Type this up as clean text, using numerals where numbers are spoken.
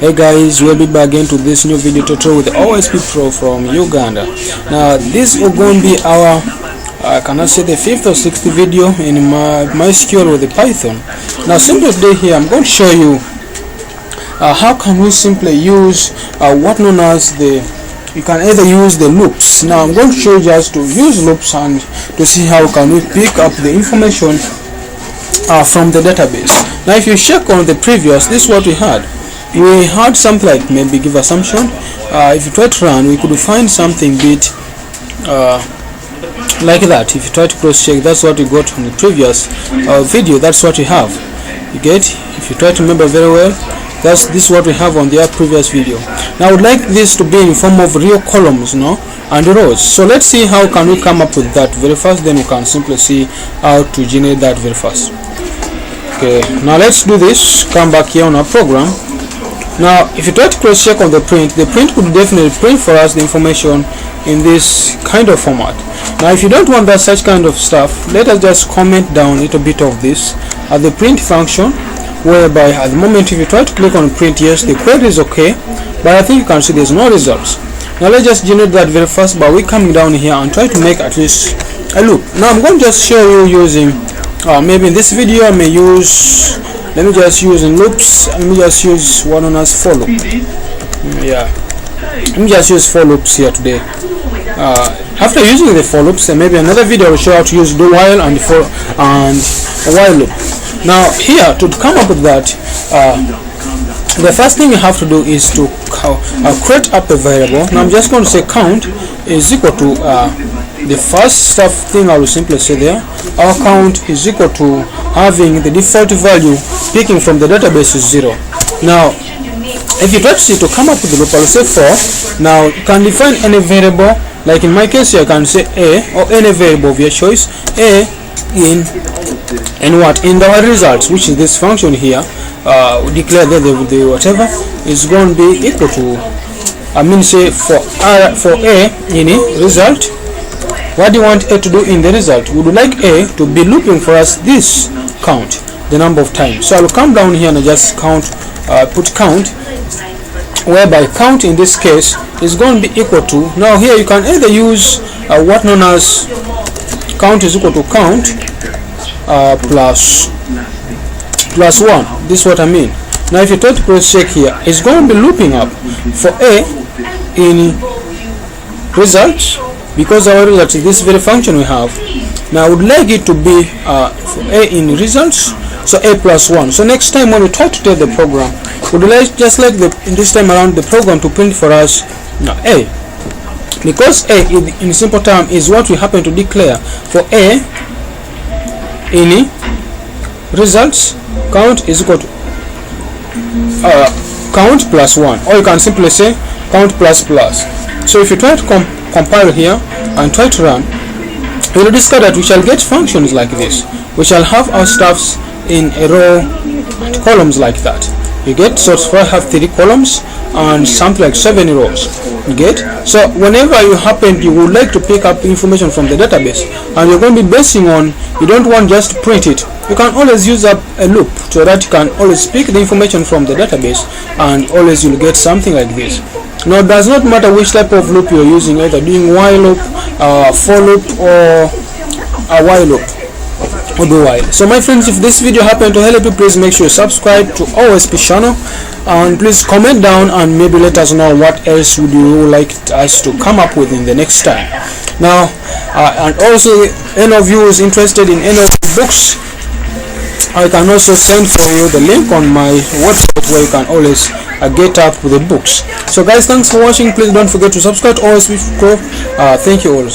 Hey guys, we'll be back again to this new video tutorial with the OSP Pro from Uganda. Now this will going to be our can I say the 5th or 6th video in my mysql with the Python. Now simply today here I'm going to show you how can we simply use what known as you can either use the loops. Now I'm going to show you just to use loops and to see how can we pick up the information from the database. Now if you check on the previous, this is what we had something like, maybe give assumption, if you try to run we could find something bit like that. If you try to cross check, that's what we got on the previous video, that's what we have. You get, if you try to remember very well, this is what we have on the previous video. Now I would like this to be in form of real columns, and rows. So let's see how can we come up with that very fast, then we can simply see how to generate that very fast. Okay, now let's do this. Come back here on our program. Now if you try to cross check on the print could definitely print for us the information in this kind of format. Now if you don't want that such kind of stuff, let us just comment down a little bit of this at the print function, whereby at the moment if you try to click on print, yes, the query is okay, but I think you can see there's no results. Now let's just generate that very fast by we coming down here and try to make at least a loop. Now I'm going to just show you using maybe in this video I may use, let me just use in loops, let me just use one known as for loop. Yeah, let me just use for loops here today. After using the for loops, maybe another video will show how to use do while and for and while loop. Now here, to come up with that, the first thing you have to do is to create up a variable. Now I'm just going to say count is equal to the first thing I will simply say there, our count is equal to having the default value picking from the database is 0. Now if you try to see to come up with the loop, I will say for. Now you can define any variable, like in my case here I can say a, or any variable of your choice, a in the results, which is this function here. Declare that the whatever is going to be equal to, say for a in a result. What do you want a to do in the result? We would like a to be looping for us this count, the number of times. So I will come down here and just count, put count, whereby count in this case is going to be equal to, now here you can either use what known as count is equal to count plus 1. This is what I mean. Now if you try to cross check here, it's going to be looping up for a in results, because our result is this very function we have. Now I would like it to be for a in results, so a plus 1. So next time when we try to tell the program, we would like just like this time around the program to print for us a, because a in simple term is what we happen to declare for a in results. Count is equal to count plus 1, or you can simply say count plus plus. So if you try to compile here and try to run, you will discover that we shall get functions like this. We shall have our stuffs in a row and columns like that. You get, so I have 3 columns and something like 7 rows. You get, so whenever you would like to pick up information from the database and you're going to be basing on, you don't want just to print it, you can always use up a loop so that you can always pick the information from the database and always you'll get something like this. Now it does not matter which type of loop you're using, either doing while loop, for loop, or a while loop, or do while. So my friends, if this video happened to help you, please make sure you subscribe to OSP channel, and please comment down and maybe let us know what else would you like us to come up with in the next time. Now and also, any of you is interested in any of the books, I can also send for you the link on my website where you can always get up with the books. So guys, thanks for watching. Please don't forget to subscribe to OSP Pro. Thank you all.